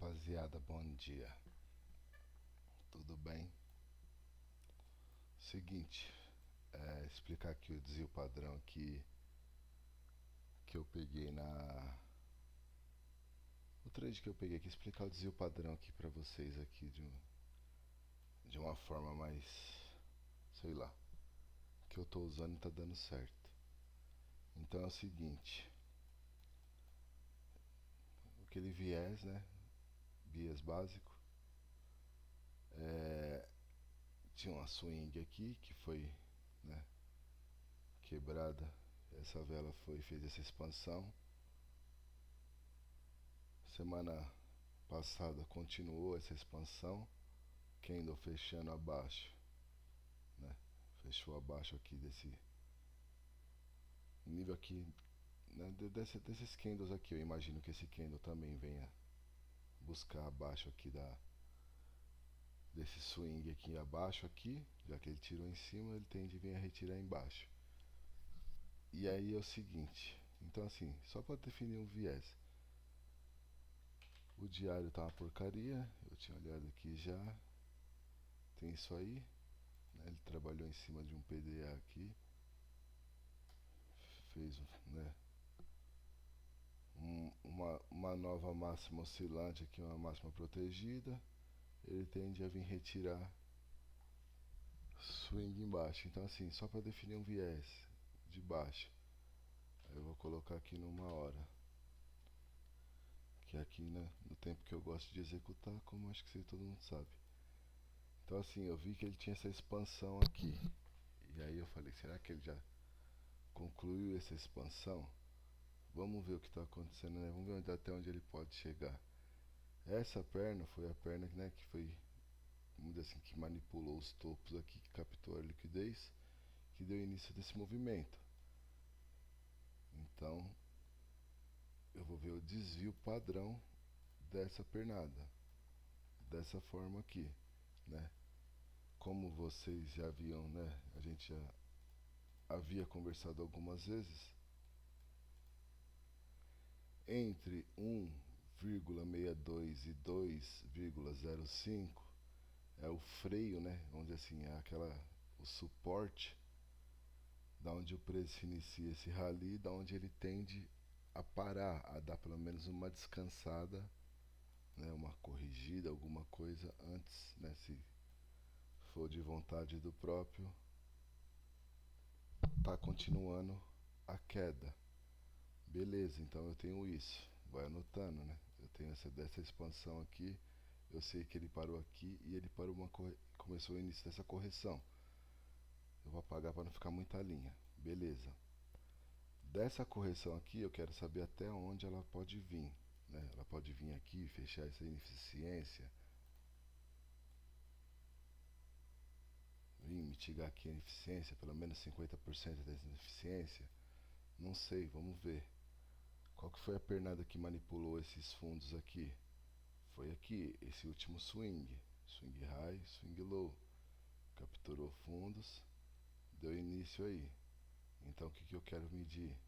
Rapaziada, bom dia. Tudo bem? Seguinte, explicar aqui o desvio padrão que eu peguei o trade que eu peguei aqui, explicar o desvio padrão aqui pra vocês aqui de uma forma mais, sei lá, que eu tô usando e tá dando certo. Então é o seguinte, aquele viés, né? Viés básico. Tinha uma swing aqui que foi, né, quebrada. Essa vela fez essa expansão. Semana passada continuou essa expansão, candle fechando abaixo, né? Fechou abaixo aqui desse nível aqui, né? Desses candles aqui. Eu imagino que esse candle também venha buscar abaixo aqui desse swing aqui abaixo aqui, já que ele tirou em cima, ele tende a vir a retirar embaixo. E aí é o seguinte, então assim, só para definir um viés. O diário tá uma porcaria, eu tinha olhado aqui já. Tem isso aí, né? Ele trabalhou em cima de um PDA aqui, fez, né, uma nova máxima oscilante aqui, uma máxima protegida. Ele tende a vir retirar swing embaixo. Então assim, só para definir um viés de baixo, aí eu vou colocar aqui numa hora, que é aqui, né, no tempo que eu gosto de executar, como acho que todo mundo sabe. Então assim, eu vi que ele tinha essa expansão aqui, e aí eu falei, será que ele já concluiu essa expansão? Vamos ver o que está acontecendo, né? Vamos ver até onde ele pode chegar. Essa perna foi a perna, né, que foi, vamos dizer assim, que manipulou os topos aqui, que captou a liquidez, que deu início desse movimento. Então, eu vou ver o desvio padrão dessa pernada, dessa forma aqui, né? Como vocês já haviam, né? A gente já havia conversado algumas vezes, entre 1,62 e 2,05 é o freio, né? Vamos dizer assim, é o suporte da onde o preço inicia esse rally, da onde ele tende a parar, a dar pelo menos uma descansada, né, uma corrigida, alguma coisa antes, né, se for de vontade do próprio, tá continuando a queda. Beleza, então eu tenho isso, vai anotando, né? Eu tenho dessa expansão aqui, eu sei que ele parou aqui e ele parou começou o início dessa correção. Eu vou apagar para não ficar muita linha. Beleza. Dessa correção aqui, eu quero saber até onde ela pode vir, né? Ela pode vir aqui, fechar essa ineficiência, vir mitigar aqui a ineficiência, pelo menos 50% dessa ineficiência. Não sei, vamos ver. Qual que foi a pernada que manipulou esses fundos aqui? Foi aqui, esse último swing. Swing high, swing low. Capturou fundos, deu início aí. Então o que eu quero medir?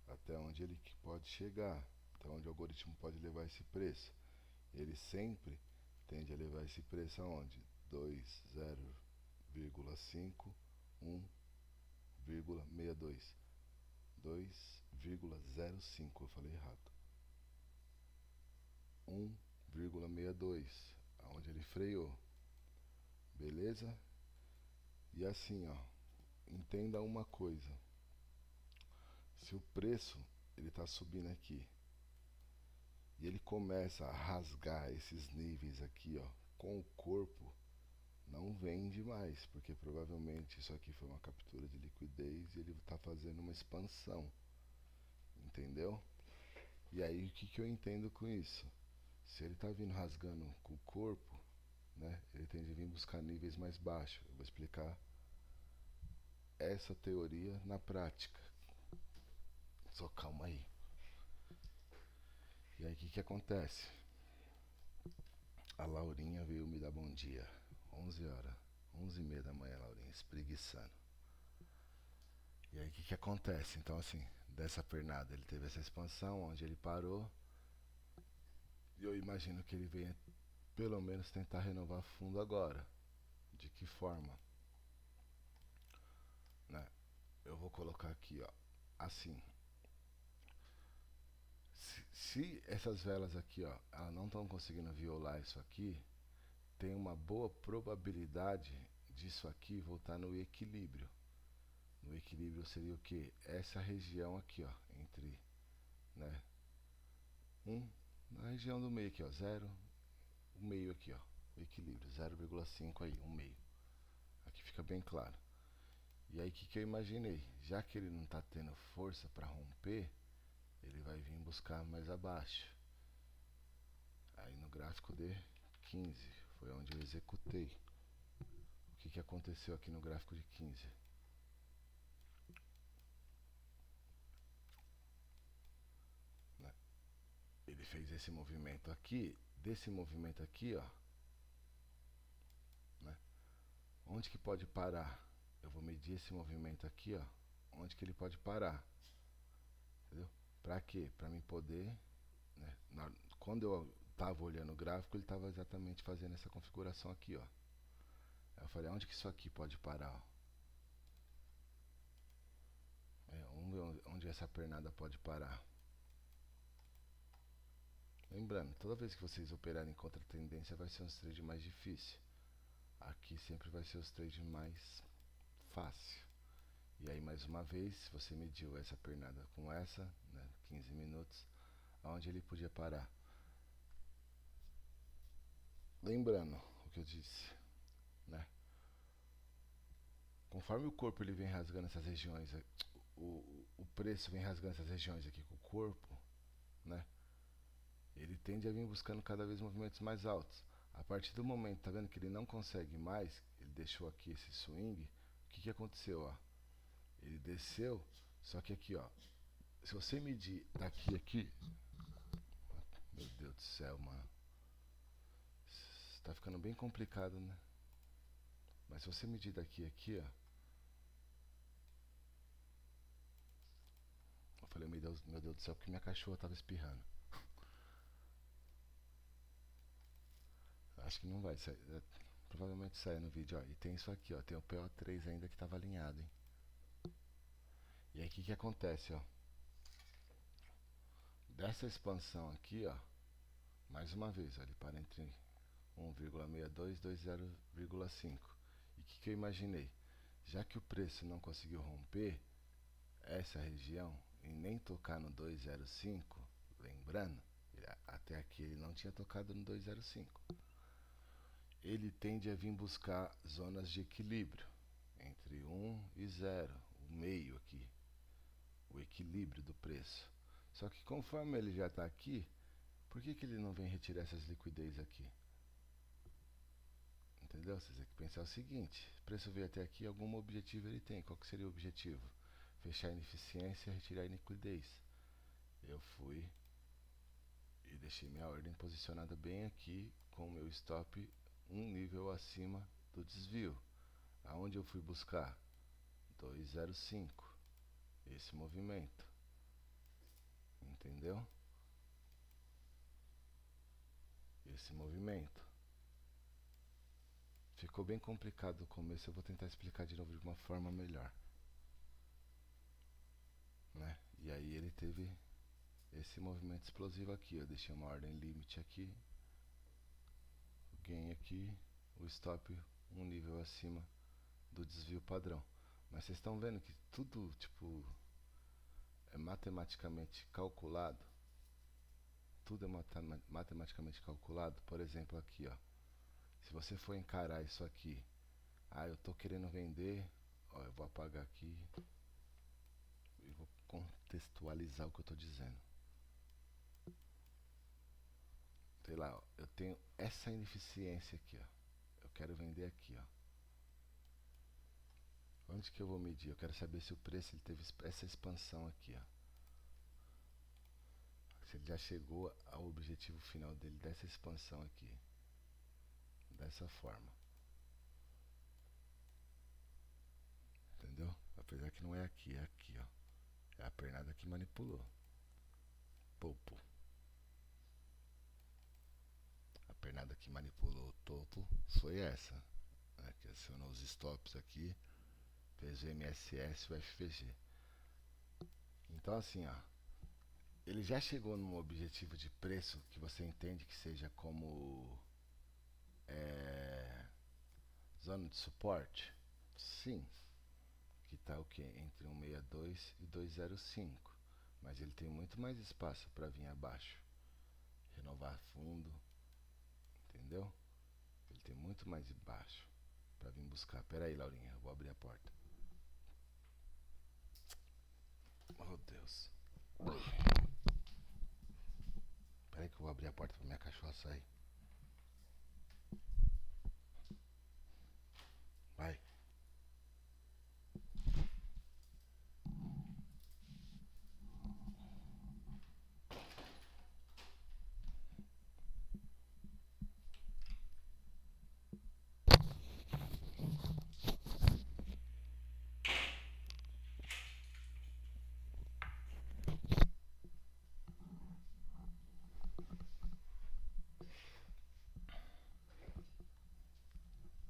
Até onde ele pode chegar, até onde o algoritmo pode levar esse preço. Ele sempre tende a levar esse preço aonde? 2, 0,5, 1,62. 2,05, eu falei errado. 1,62, aonde ele freou. Beleza? E assim, ó, entenda uma coisa. Se o preço ele está subindo aqui e ele começa a rasgar esses níveis aqui, ó, com o corpo, não vende mais, porque provavelmente isso aqui foi uma captura de liquidez e ele está fazendo uma expansão, entendeu? E aí o que eu entendo com isso? Se ele está vindo rasgando com o corpo, né, ele tende a vir buscar níveis mais baixos. Eu vou explicar essa teoria na prática. Só calma aí. E aí o que acontece? A Laurinha veio me dar bom dia. 11 horas. 11h30 da manhã, Laurinha, espreguiçando. E aí o que acontece? Então assim, dessa pernada ele teve essa expansão, onde ele parou. eu imagino que ele venha pelo menos tentar renovar fundo agora. De que forma? Né? Eu vou colocar aqui, ó, assim. Se essas velas aqui, ó, elas não estão conseguindo violar isso aqui, tem uma boa probabilidade disso aqui voltar no equilíbrio. No equilíbrio seria o que? Essa região aqui, ó, entre, né, na região do meio aqui, ó, zero, o meio aqui, ó, o equilíbrio, 0,5 aí, um meio. Aqui fica bem claro. E aí o que eu imaginei? Já que ele não está tendo força para romper, ele vai vir buscar mais abaixo. Aí no gráfico de 15 foi onde eu executei. O que aconteceu aqui no gráfico de 15? Né? Ele fez esse movimento aqui, desse movimento aqui, ó. Né? Onde que pode parar? Eu vou medir esse movimento aqui, ó. Onde que ele pode parar? Entendeu? Pra quê? Pra mim poder, né? Quando eu tava olhando o gráfico, ele tava exatamente fazendo essa configuração aqui, ó. Aí eu falei, onde que isso aqui pode parar? Ó? Vamos ver onde essa pernada pode parar. Lembrando, toda vez que vocês operarem contra a tendência, vai ser uns trades mais difícil. Aqui sempre vai ser os trades mais fácil. E aí, mais uma vez, se você mediu essa pernada com essa, né, 15 minutos, aonde ele podia parar. Lembrando o que eu disse, né? Conforme o corpo ele vem rasgando essas regiões, o preço vem rasgando essas regiões aqui com o corpo, né? Ele tende a vir buscando cada vez movimentos mais altos. A partir do momento, tá vendo que ele não consegue mais, ele deixou aqui esse swing, o que aconteceu, ó? Ele desceu, só que aqui, ó, se você medir daqui aqui, meu Deus do céu, mano, tá ficando bem complicado, né? Mas se você medir daqui aqui, ó, eu falei, meu Deus do céu, porque minha cachorra tava espirrando. Acho que não vai sair, provavelmente sai no vídeo, ó. E tem isso aqui, ó, tem o PO3 ainda que tava alinhado, hein? E aí o que acontece, ó? Dessa expansão aqui, ó, mais uma vez, ó, ele para entre 1,62 e 0,5. E o que eu imaginei? Já que o preço não conseguiu romper essa região e nem tocar no 205, lembrando, até aqui ele não tinha tocado no 205. Ele tende a vir buscar zonas de equilíbrio entre 1 e 0, o meio aqui, o equilíbrio do preço. Só que conforme ele já está aqui, por que ele não vem retirar essas liquidez aqui? Entendeu? Você tem que pensar o seguinte: o preço veio até aqui, algum objetivo ele tem. Qual que seria o objetivo? Fechar a ineficiência e retirar a liquidez. Eu fui e deixei minha ordem posicionada bem aqui, com o meu stop um nível acima do desvio. Aonde eu fui buscar? 205. Esse movimento. Entendeu? Esse movimento. Ficou bem complicado no começo, eu vou tentar explicar de novo de uma forma melhor. Né? E aí ele teve esse movimento explosivo aqui. Eu deixei uma ordem limite aqui, o gain aqui, o stop um nível acima do desvio padrão. Mas vocês estão vendo que tudo tipo é matematicamente calculado. Tudo é matematicamente calculado. Por exemplo, aqui, ó. Se você for encarar isso aqui, eu tô querendo vender, ó, eu vou apagar aqui e vou contextualizar o que eu tô dizendo. Sei lá, ó, eu tenho essa ineficiência aqui, ó. Eu quero vender aqui, ó. Onde que eu vou medir? Eu quero saber se o preço ele teve essa expansão aqui, ó. Se ele já chegou ao objetivo final dele dessa expansão aqui. Dessa forma. Entendeu? Apesar que não é aqui, é aqui, ó. É a pernada que manipulou. Popo. que manipulou o topo foi essa, né, que acionou os stops aqui, fez o MSS e o FPG. Então assim, ó, ele já chegou num objetivo de preço que você entende que seja como zona de suporte? Sim, que está o que? Entre 162 e 205, mas ele tem muito mais espaço para vir abaixo, renovar fundo, entendeu? Ele tem muito mais embaixo para vir buscar. Pera aí, Laurinha, eu vou abrir a porta. Oh, Deus. Pera aí que eu vou abrir a porta para minha cachorra sair. Vai.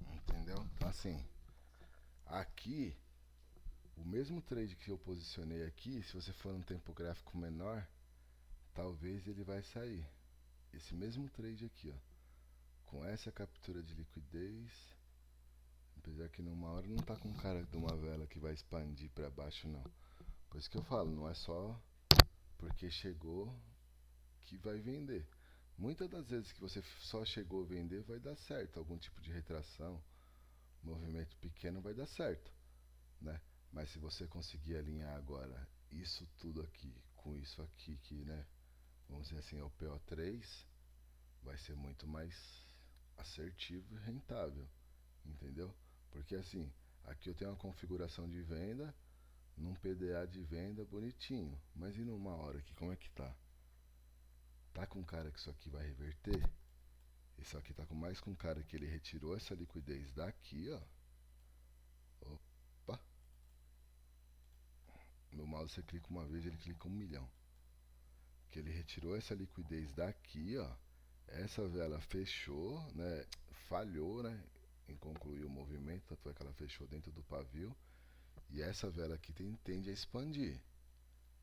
Entendeu? Então assim, aqui, o mesmo trade que eu posicionei aqui, se você for num tempo gráfico menor, talvez ele vai sair. Esse mesmo trade aqui, ó, com essa captura de liquidez, apesar que numa hora não tá com cara de uma vela que vai expandir para baixo não. Por isso que eu falo, não é só porque chegou que vai vender. Muitas das vezes que você só chegou a vender vai dar certo, algum tipo de retração, movimento pequeno vai dar certo, né? Mas se você conseguir alinhar agora isso tudo aqui com isso aqui, que, né, vamos dizer assim, é o PO3, vai ser muito mais assertivo e rentável, entendeu? Porque assim, aqui eu tenho uma configuração de venda, num PDA de venda bonitinho, mas e numa hora aqui, como é que tá? Tá com cara que isso aqui vai reverter? Isso aqui tá com mais com cara que ele retirou essa liquidez daqui, ó. Opa! No mouse você clica uma vez, ele clica 1 milhão. Que ele retirou essa liquidez daqui, ó. Essa vela fechou, né? Falhou, né? Em concluir o movimento, tanto é que ela fechou dentro do pavio. E essa vela aqui tende a expandir,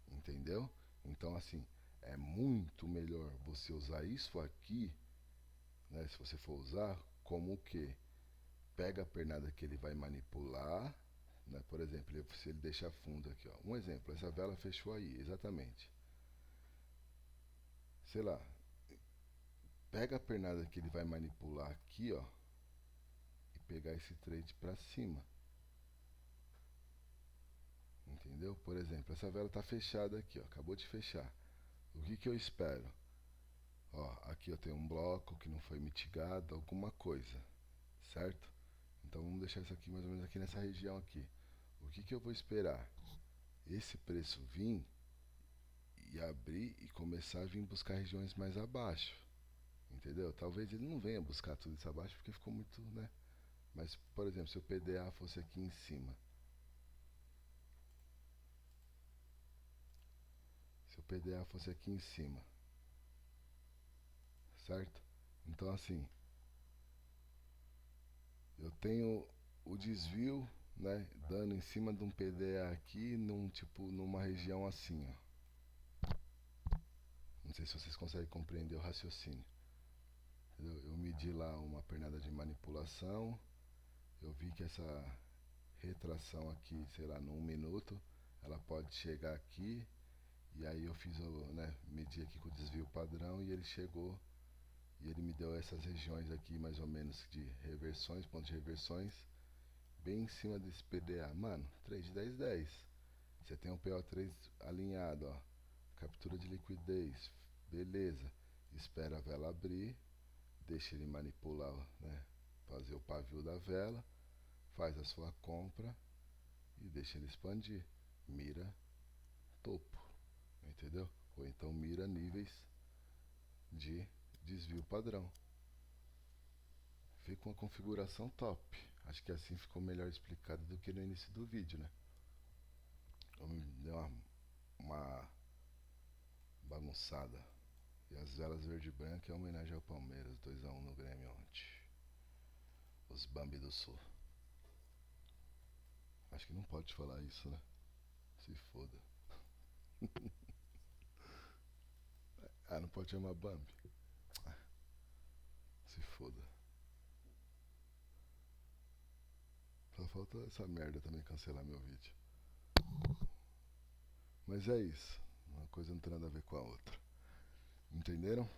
entendeu? Então assim, é muito melhor você usar isso aqui, né? Se você for usar, como o que? Pega a pernada que ele vai manipular, né? Por exemplo, se ele deixar fundo aqui, ó. Um exemplo, essa vela fechou aí, exatamente. Sei lá, pega a pernada que ele vai manipular aqui, ó, e pegar esse trade para cima. Entendeu? Por exemplo, essa vela tá fechada aqui, ó, acabou de fechar. O que que eu espero? Ó, aqui eu tenho um bloco que não foi mitigado, alguma coisa, certo? Então vamos deixar isso aqui mais ou menos aqui nessa região aqui. O que que eu vou esperar? Esse preço vir e abrir e começar a vir buscar regiões mais abaixo, entendeu? Talvez ele não venha buscar tudo isso abaixo porque ficou muito, né? Mas, por exemplo, se o PDA fosse aqui em cima, se o PDA fosse aqui em cima, certo? Então assim, eu tenho o desvio, né, dando em cima de um PDA aqui, numa região assim, ó. Não sei se vocês conseguem compreender o raciocínio. Eu medi lá uma pernada de manipulação, eu vi que essa retração aqui, sei lá, num minuto, ela pode chegar aqui, e aí eu fiz né, medi aqui com o desvio padrão e ele chegou e ele me deu essas regiões aqui mais ou menos de reversões, pontos de reversões, bem em cima desse PDA. Mano, 3 de 10, 10. Você tem um PO3 alinhado, ó. Captura de liquidez, beleza. Espera a vela abrir, deixa ele manipular, né? Fazer o pavio da vela, faz a sua compra e deixa ele expandir. Mira topo, entendeu? Ou então mira níveis de desvio padrão. Fica uma configuração top. Acho que assim ficou melhor explicado do que no início do vídeo, né? Eu me dei uma bagunçada E as velas verde e branca é homenagem ao Palmeiras, 2-1 no Grêmio ontem. Os Bambi do Sul. Acho que não pode falar isso, né? Se foda. Ah, não pode chamar Bambi. Se foda. Só falta essa merda também cancelar meu vídeo. Mas é isso. Uma coisa não tem nada a ver com a outra. Entenderam?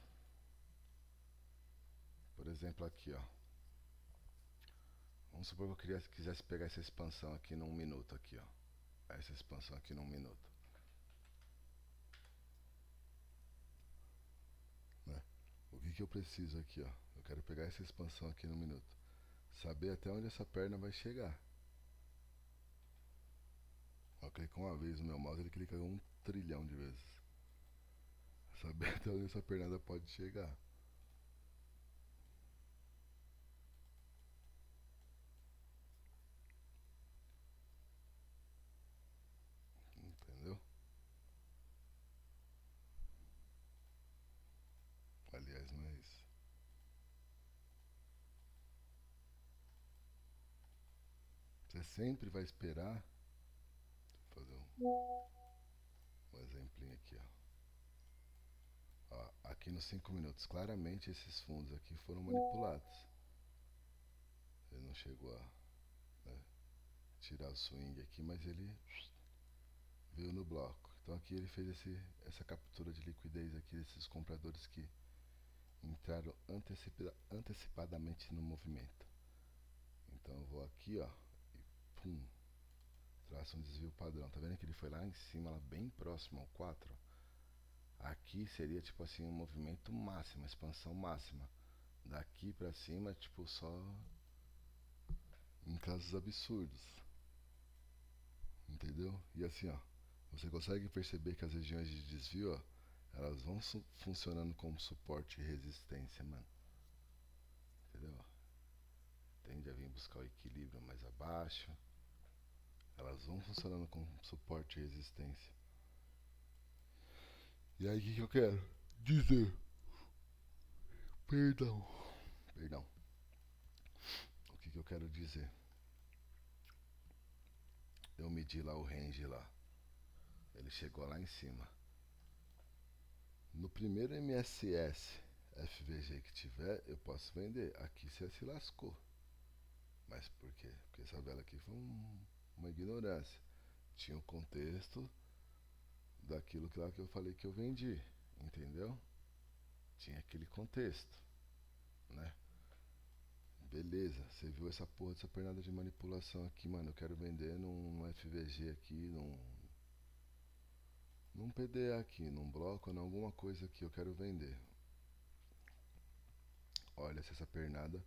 Por exemplo, aqui, ó. Vamos supor que eu quisesse pegar essa expansão aqui num minuto, aqui, ó. Essa expansão aqui num minuto. Né? O que eu preciso aqui, ó? Eu quero pegar essa expansão aqui num minuto. Saber até onde essa perna vai chegar. Eu clico uma vez no meu mouse, ele clica 1 trilhão de vezes. Saber até onde essa pernada pode chegar. Entendeu? Aliás, não é isso. Você sempre vai esperar. Vou fazer um exemplinho aqui, ó. Aqui nos 5 minutos. Claramente esses fundos aqui foram manipulados. Ele não chegou a, né, tirar o swing aqui, mas ele veio no bloco. Então aqui ele fez essa captura de liquidez aqui desses compradores que entraram antecipadamente no movimento. Então eu vou aqui, ó, e pum, traço um desvio padrão. Tá vendo que ele foi lá em cima, lá bem próximo ao 4? Aqui seria tipo assim um movimento máximo, expansão máxima. Daqui pra cima, tipo, só em casos absurdos. Entendeu? E assim, ó, você consegue perceber que as regiões de desvio, ó, elas vão funcionando como suporte e resistência, mano. Entendeu? Tende a vir buscar o equilíbrio mais abaixo. Elas vão funcionando como suporte e resistência. E aí o que eu quero dizer? Perdão. Perdão. O que eu quero dizer? Eu medi lá o range lá. Ele chegou lá em cima. No primeiro MSS FVG que tiver, eu posso vender. Aqui você se lascou. Mas por quê? Porque essa vela aqui foi uma ignorância. Tinha o contexto daquilo que lá que eu falei que eu vendi. Entendeu? Tinha aquele contexto, né? Beleza, você viu essa porra dessa pernada de manipulação aqui, mano. Eu quero vender num FVG aqui, num PDA aqui, num bloco, em alguma coisa aqui. Eu quero vender. Olha, se essa pernada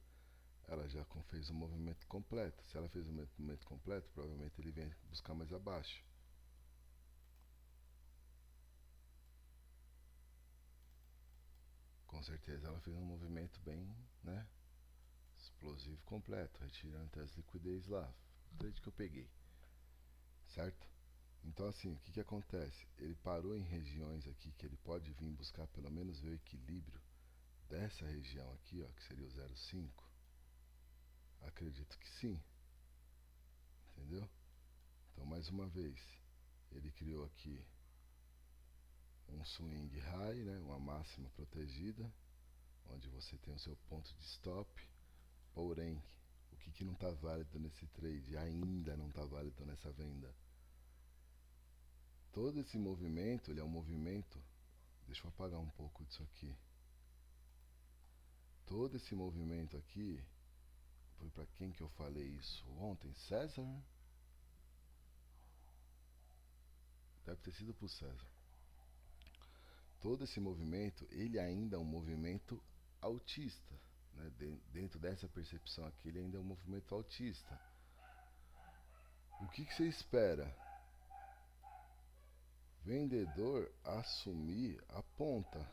ela já fez um movimento completo. Se ela fez um movimento completo, provavelmente ele vem buscar mais abaixo. Com certeza ela fez um movimento bem, né, explosivo completo, retirando até as liquidez lá, desde que eu peguei, certo? Então assim, o que acontece? Ele parou em regiões aqui que ele pode vir buscar pelo menos ver o equilíbrio dessa região aqui, ó, que seria o 0,5. Acredito que sim, entendeu? Então mais uma vez, ele criou aqui um swing high, né, uma máxima protegida, onde você tem o seu ponto de stop. Porém, o que não está válido nesse trade, ainda não está válido nessa venda? Todo esse movimento, ele é um movimento, deixa eu apagar um pouco disso aqui. Todo esse movimento aqui, foi para quem que eu falei isso ontem? César? Deve ter sido pro César. Todo esse movimento, ele ainda é um movimento altista, né? Dentro dessa percepção aqui, ele ainda é um movimento altista. O que você espera? Vendedor assumir a ponta,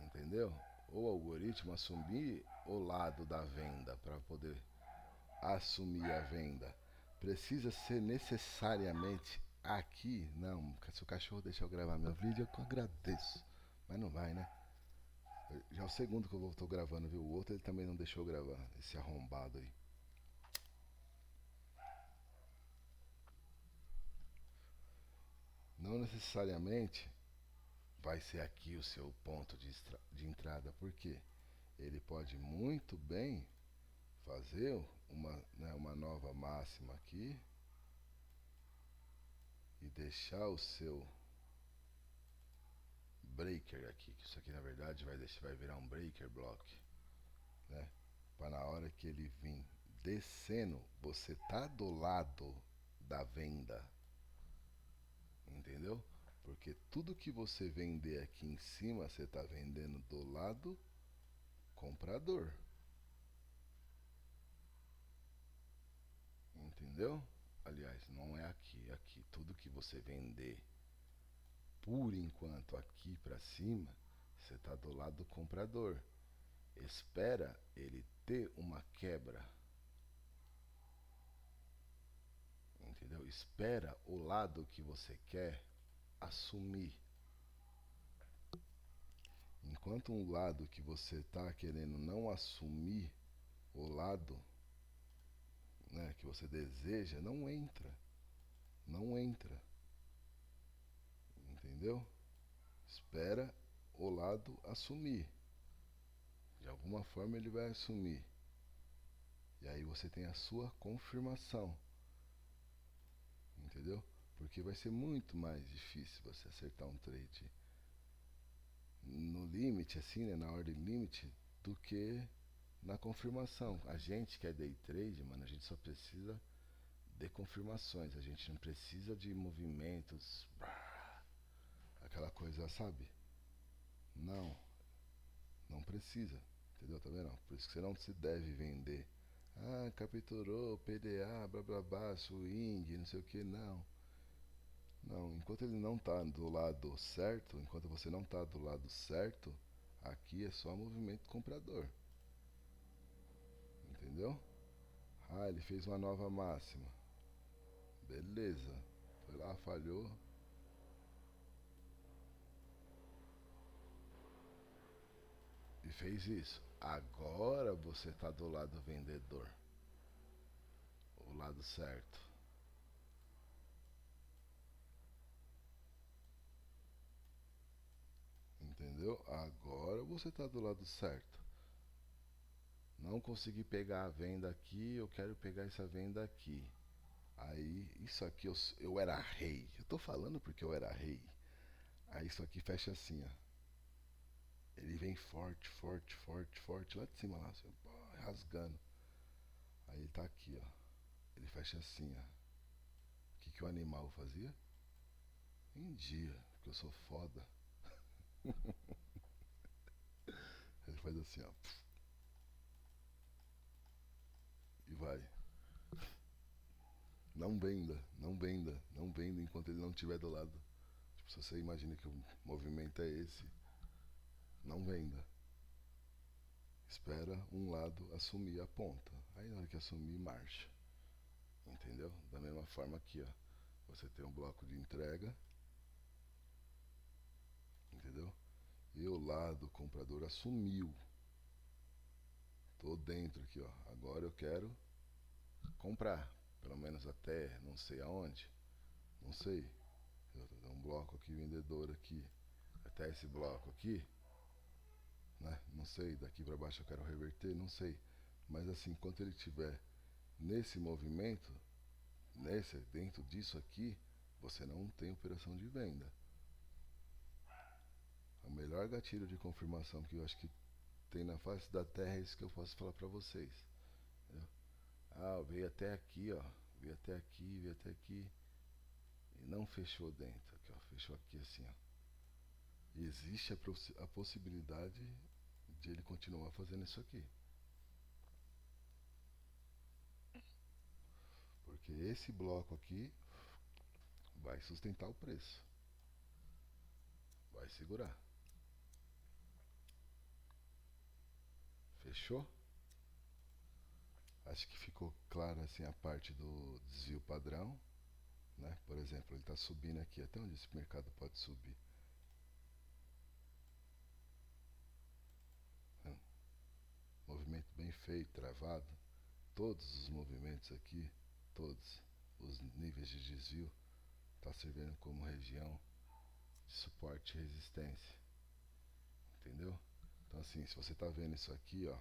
entendeu? O algoritmo assumir o lado da venda para poder assumir a venda. Precisa ser necessariamente aqui? Não, se o cachorro deixar eu gravar meu vídeo, eu agradeço. Mas não vai, né? Já é o segundo que eu tô gravando, viu? O outro ele também não deixou eu gravar, esse arrombado aí. Não necessariamente vai ser aqui o seu ponto de entrada, porque ele pode muito bem fazer uma nova máxima aqui e deixar o seu breaker aqui, que isso aqui na verdade vai virar um breaker block, né? Para na hora que ele vir descendo, você tá do lado da venda, entendeu? Porque tudo que você vender aqui em cima, você tá vendendo do lado comprador, entendeu? Aliás, não é aqui, é aqui. Tudo que você vender por enquanto aqui para cima, você tá do lado do comprador. Espera ele ter uma quebra, entendeu? Espera o lado que você quer assumir. Enquanto um lado que você está querendo não assumir, o lado, né, que você deseja, não entra, não entra, entendeu? Espera o lado assumir. De alguma forma ele vai assumir. E aí você tem a sua confirmação, entendeu? Porque vai ser muito mais difícil você acertar um trade no limite, assim, né, na ordem limite, do que na confirmação. A gente que é day trade, mano, a gente só precisa de confirmações. A gente não precisa de movimentos, aquela coisa, sabe? Não, não precisa, entendeu? Tá vendo? Por isso que você não se deve vender. Ah, capturou, PDA, blá blá blá, swing, não sei o que, não. Não, enquanto ele não tá do lado certo, enquanto você não tá do lado certo, aqui é só movimento comprador. Entendeu? Ah, ele fez uma nova máxima. Beleza. Foi lá, falhou. E fez isso. Agora você tá do lado vendedor. O lado certo. Entendeu? Agora você tá do lado certo. Não consegui pegar a venda aqui, eu quero pegar essa venda aqui. Aí, isso aqui eu era rei. Eu tô falando porque eu era rei. Aí isso aqui fecha assim, ó. Ele vem forte, forte, forte, forte, lá de cima, lá, assim, pô, rasgando. Aí ele tá aqui, ó. Ele fecha assim, ó. O que o animal fazia? Em dia, porque eu sou foda. Ele faz assim, ó. E vai. Não venda, não venda, não venda enquanto ele não estiver do lado. Tipo, se você imagina que o movimento é esse, não venda. Espera um lado assumir a ponta. Aí na hora que assumir, marcha. Entendeu? Da mesma forma aqui, ó. Você tem um bloco de entrega, entendeu? E o lado comprador assumiu. Tô dentro aqui, ó. Agora eu quero comprar. Pelo menos até não sei aonde. Não sei. Eu tenho um bloco aqui, vendedor aqui. Até esse bloco aqui, né? Não sei. Daqui para baixo eu quero reverter, não sei. Mas assim, enquanto ele estiver nesse movimento, dentro disso aqui, você não tem operação de venda. O melhor gatilho de confirmação que eu acho que tem na face da terra é isso que eu posso falar para vocês. Entendeu? Ah, veio até aqui, ó. Veio até aqui, veio até aqui. E não fechou dentro. Aqui, ó. Fechou aqui assim, ó. E existe a possibilidade de ele continuar fazendo isso aqui. Porque esse bloco aqui vai sustentar o preço. Vai segurar. Fechou? Acho que ficou clara assim a parte do desvio padrão, né? Por exemplo, ele está subindo aqui. Até onde esse mercado pode subir? movimento bem feito, travado, todos os movimentos aqui, todos os níveis de desvio, está servindo como região de suporte e resistência, entendeu? Então assim, se você está vendo isso aqui, ó,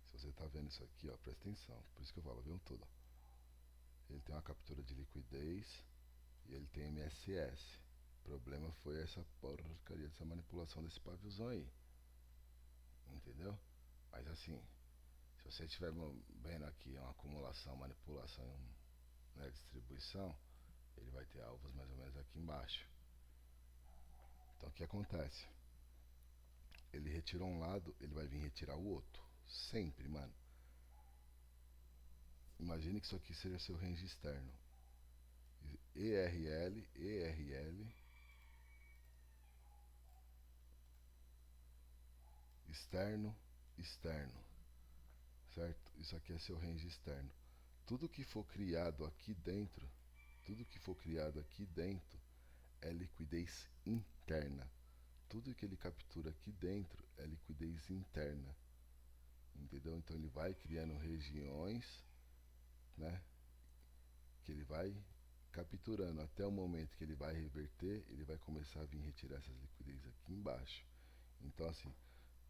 se você está vendo isso aqui, ó, presta atenção, por isso que eu falo, viu tudo, ó. Ele tem uma captura de liquidez e ele tem MSS. O problema foi essa porcaria, essa manipulação desse paviozão aí, entendeu? Mas assim, se você estiver vendo aqui uma acumulação, manipulação, né, distribuição, ele vai ter alvos mais ou menos aqui embaixo. Então o que acontece? Ele retirou um lado, ele vai vir retirar o outro. Sempre, mano. Imagine que isso aqui seja seu range externo. ERL, ERL, externo, externo. Certo? Isso aqui é seu range externo. Tudo que for criado aqui dentro, tudo que for criado aqui dentro é liquidez interna. Tudo que ele captura aqui dentro é liquidez interna, entendeu? Então ele vai criando regiões, né, que ele vai capturando até o momento que ele vai reverter, ele vai começar a vir retirar essas liquidez aqui embaixo. Então assim,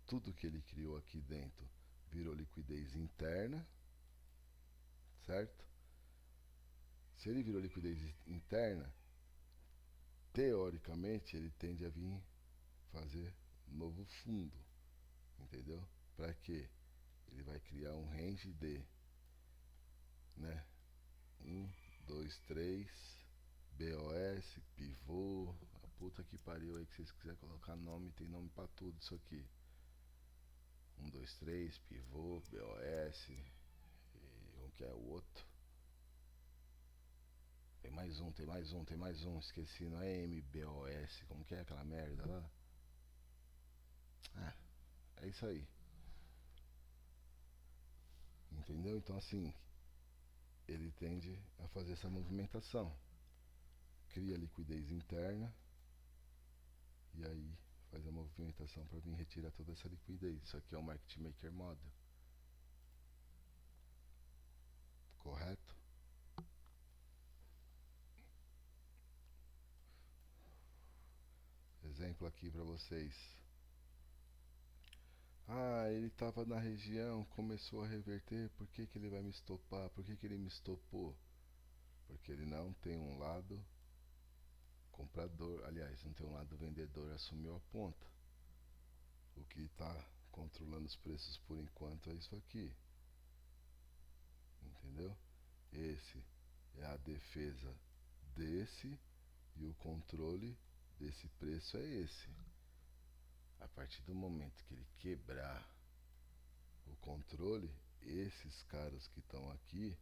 tudo que ele criou aqui dentro virou liquidez interna, certo? Se ele virou liquidez interna, teoricamente ele tende a vir fazer novo fundo, entendeu? Para quê? Ele vai criar um range de, né, 1, 2, 3, BOS, pivô, a puta que pariu aí que vocês quiserem colocar nome, tem nome pra tudo isso aqui. 1, 2, 3, pivô, BOS, e como que é o outro? Tem mais um, tem mais um, tem mais um, esqueci, não é MBOS, como que é aquela merda lá? Ah, é isso aí. Entendeu? Então assim, ele tende a fazer essa movimentação. Cria liquidez interna e aí faz a movimentação para vir retirar toda essa liquidez. Isso aqui é o Market Maker Model. Correto? Exemplo aqui para vocês. Ah, ele estava na região, começou a reverter, por que, que ele vai me estopar? Por que, que ele me estopou? Porque ele não tem um lado comprador, aliás, não tem um lado vendedor, assumiu a ponta. O que está controlando os preços por enquanto é isso aqui. Entendeu? Esse é a defesa desse e o controle desse preço é esse. A partir do momento que ele quebrar o controle, esses caras que estão aqui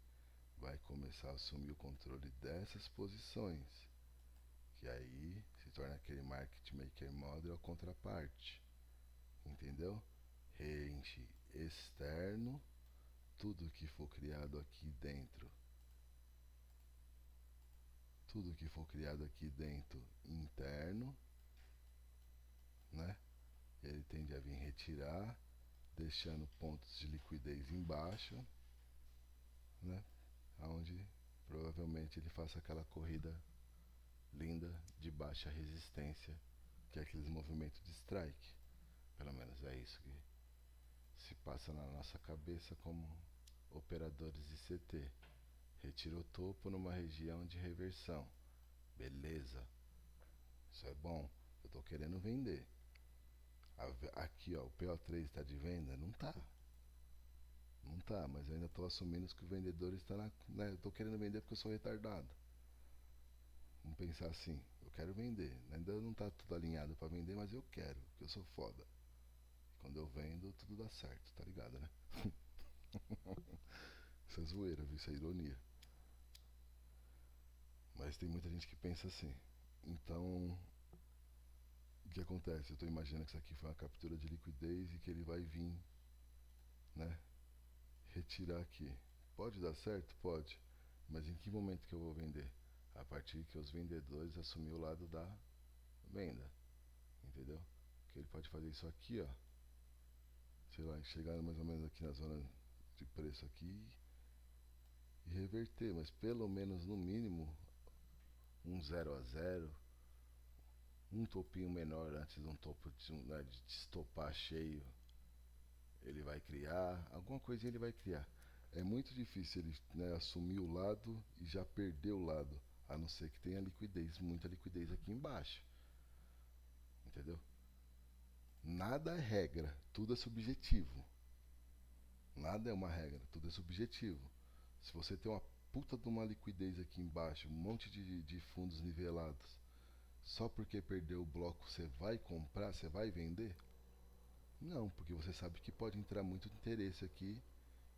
vai começar a assumir o controle dessas posições, que aí se torna aquele market maker model a contraparte, entendeu? Range externo, tudo que for criado aqui dentro, tudo que for criado aqui dentro interno, né? Ele tende a vir retirar, deixando pontos de liquidez embaixo, né? Onde provavelmente ele faça aquela corrida linda de baixa resistência, que é aqueles movimentos de strike. Pelo menos é isso que se passa na nossa cabeça como operadores de CT. Retira o topo numa região de reversão. Beleza, isso é bom. Eu estou querendo vender. Aqui ó, o PO3 está de venda? Não está. Não tá, mas eu ainda estou assumindo que o vendedor está na. Né, eu estou querendo vender porque eu sou retardado. Vamos pensar assim, eu quero vender. Ainda não está tudo alinhado para vender, mas eu quero, porque eu sou foda. Quando eu vendo, tudo dá certo, tá ligado, né? Isso é zoeira, viu? Isso é ironia. Mas tem muita gente que pensa assim. Então, o que acontece? Eu estou imaginando que isso aqui foi uma captura de liquidez e que ele vai vir, né, retirar aqui. Pode dar certo? Pode. Mas em que momento que eu vou vender? A partir que os vendedores assumir o lado da venda. Entendeu? Que ele pode fazer isso aqui, ó. sei lá, chegar mais ou menos aqui na zona de preço aqui e reverter, mas pelo menos no mínimo um 0 a 0, um topinho menor antes de um topo né, de estopar cheio, ele vai criar, alguma coisinha ele vai criar. É muito difícil ele, né, assumir o lado e já perder o lado, a não ser que tenha liquidez, muita liquidez aqui embaixo, entendeu? Nada é regra, tudo é subjetivo. Nada é uma regra, tudo é subjetivo. Se você tem uma puta de uma liquidez aqui embaixo, um monte de fundos nivelados, só porque perdeu o bloco você vai comprar, você vai vender? Não, porque você sabe que pode entrar muito interesse aqui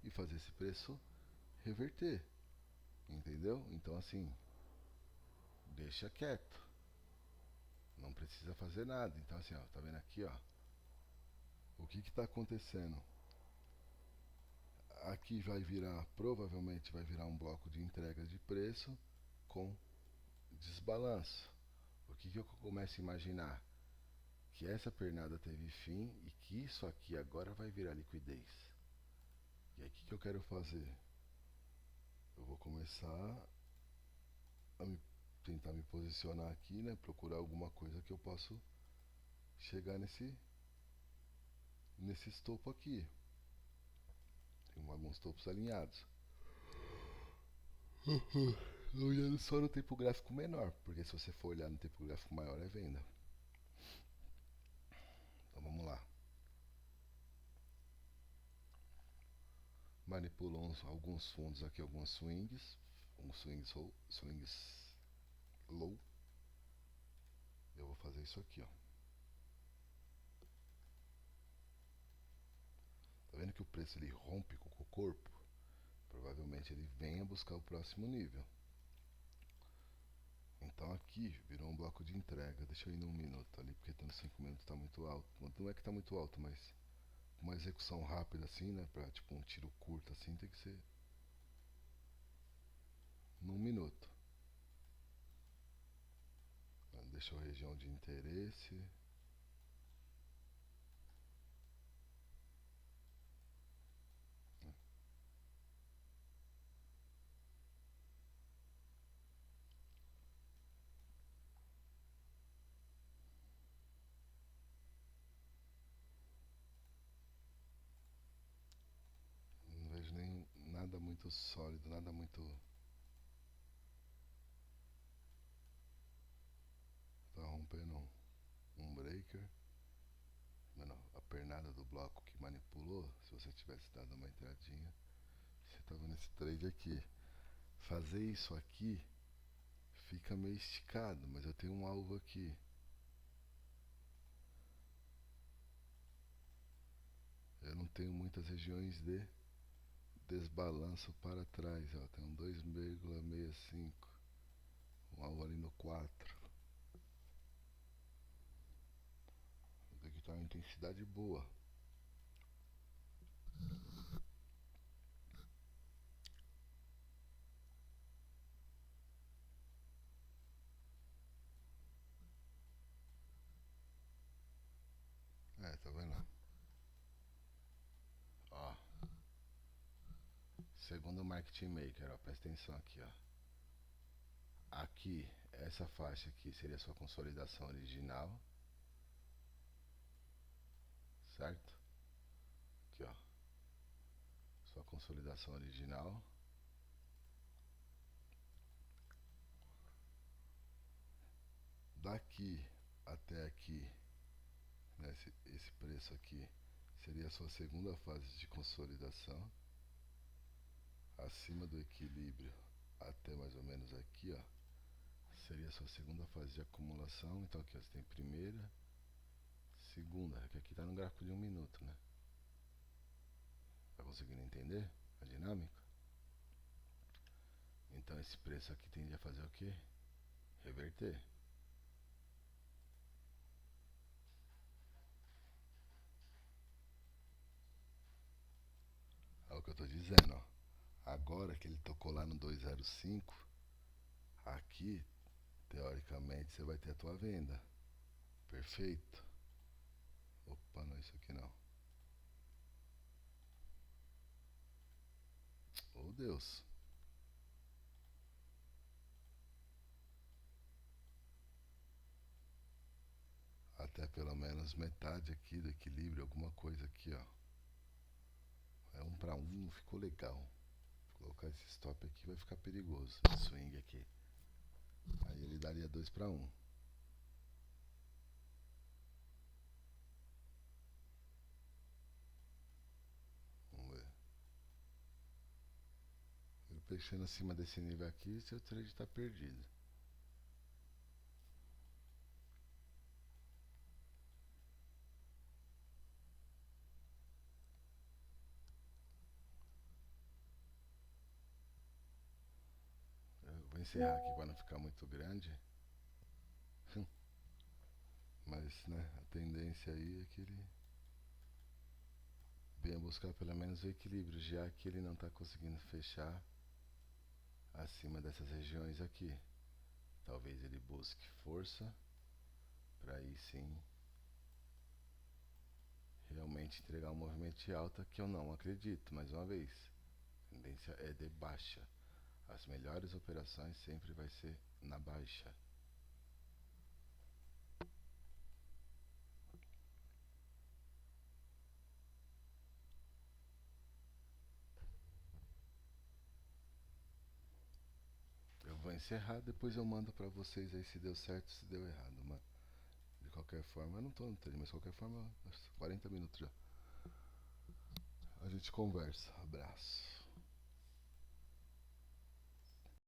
e fazer esse preço reverter, entendeu? Então assim, deixa quieto, não precisa fazer nada. Então assim, ó, tá vendo aqui, ó, o que está acontecendo? Aqui vai virar, provavelmente vai virar um bloco de entrega de preço com desbalanço. O que eu começo a imaginar? Que essa pernada teve fim e que isso aqui agora vai virar liquidez. E aí o que eu quero fazer? Eu vou começar a tentar me posicionar aqui, né? Procurar alguma coisa que eu possa chegar nesse topo aqui. Tem alguns topos alinhados. Olhando só no tempo gráfico menor, porque se você for olhar no tempo gráfico maior é venda. Então vamos lá. Manipulo alguns fundos aqui, alguns swings, swings low. Eu vou fazer isso aqui, ó. Tá vendo que o preço ele rompe com o corpo? Provavelmente ele venha buscar o próximo nível. Então aqui virou um bloco de entrega. Deixa eu ir num minuto ali, porque nos 5 minutos tá muito alto. Não é que tá muito alto, mas uma execução rápida assim, né? Pra tipo um tiro curto assim, tem que ser num minuto. Deixa a região de interesse. Não vejo nem nada muito sólido, nada muito. Tá rompendo um breaker. Mano, a pernada do bloco que manipulou, se você tivesse dado uma entradinha, você tava nesse trade aqui. Fazer isso aqui fica meio esticado, mas eu tenho um alvo aqui. Eu não tenho muitas regiões de desbalanço para trás, ó. Tem um 2,65, um alvo ali no 4. Tem que estar uma intensidade boa. É, tá vendo? Ó, segundo o Marketing Maker, ó, presta atenção aqui, ó. Aqui, essa faixa aqui seria a sua consolidação original, certo? Aqui, ó, sua consolidação original. Daqui até aqui, né, esse preço aqui seria a sua segunda fase de consolidação, acima do equilíbrio até mais ou menos aqui, ó, seria a sua segunda fase de acumulação. Então aqui ó, você tem primeira, segunda, que aqui está no gráfico de 1 minuto, né? Tá conseguindo entender a dinâmica? Então esse preço aqui tende a fazer o quê? Reverter. É o que eu estou dizendo, ó. Agora que ele tocou lá no 205, aqui, teoricamente, você vai ter a tua venda. Perfeito. Opa, não é isso aqui não. Ou Deus. Até pelo menos metade aqui do equilíbrio, alguma coisa aqui, ó. É 1 para 1, ficou legal. Vou colocar esse stop aqui, vai ficar perigoso. Esse swing aqui. Aí ele daria 2 para 1. Vamos ver. Ele fechando acima desse nível aqui, seu trade está perdido. Eu vou encerrar aqui para não ficar muito grande. Mas, né, a tendência aí é que ele venha buscar pelo menos o equilíbrio, já que ele não está conseguindo fechar acima dessas regiões aqui. Talvez ele busque força para aí sim realmente entregar um movimento de alta, que eu não acredito. Mais uma vez, a tendência é de baixa. As melhores operações sempre vai ser na baixa. Eu vou encerrar, depois eu mando pra vocês aí se deu certo, se deu errado. Mas de qualquer forma, eu não tô no treino, mas de qualquer forma, 40 minutos já. A gente conversa. Abraço.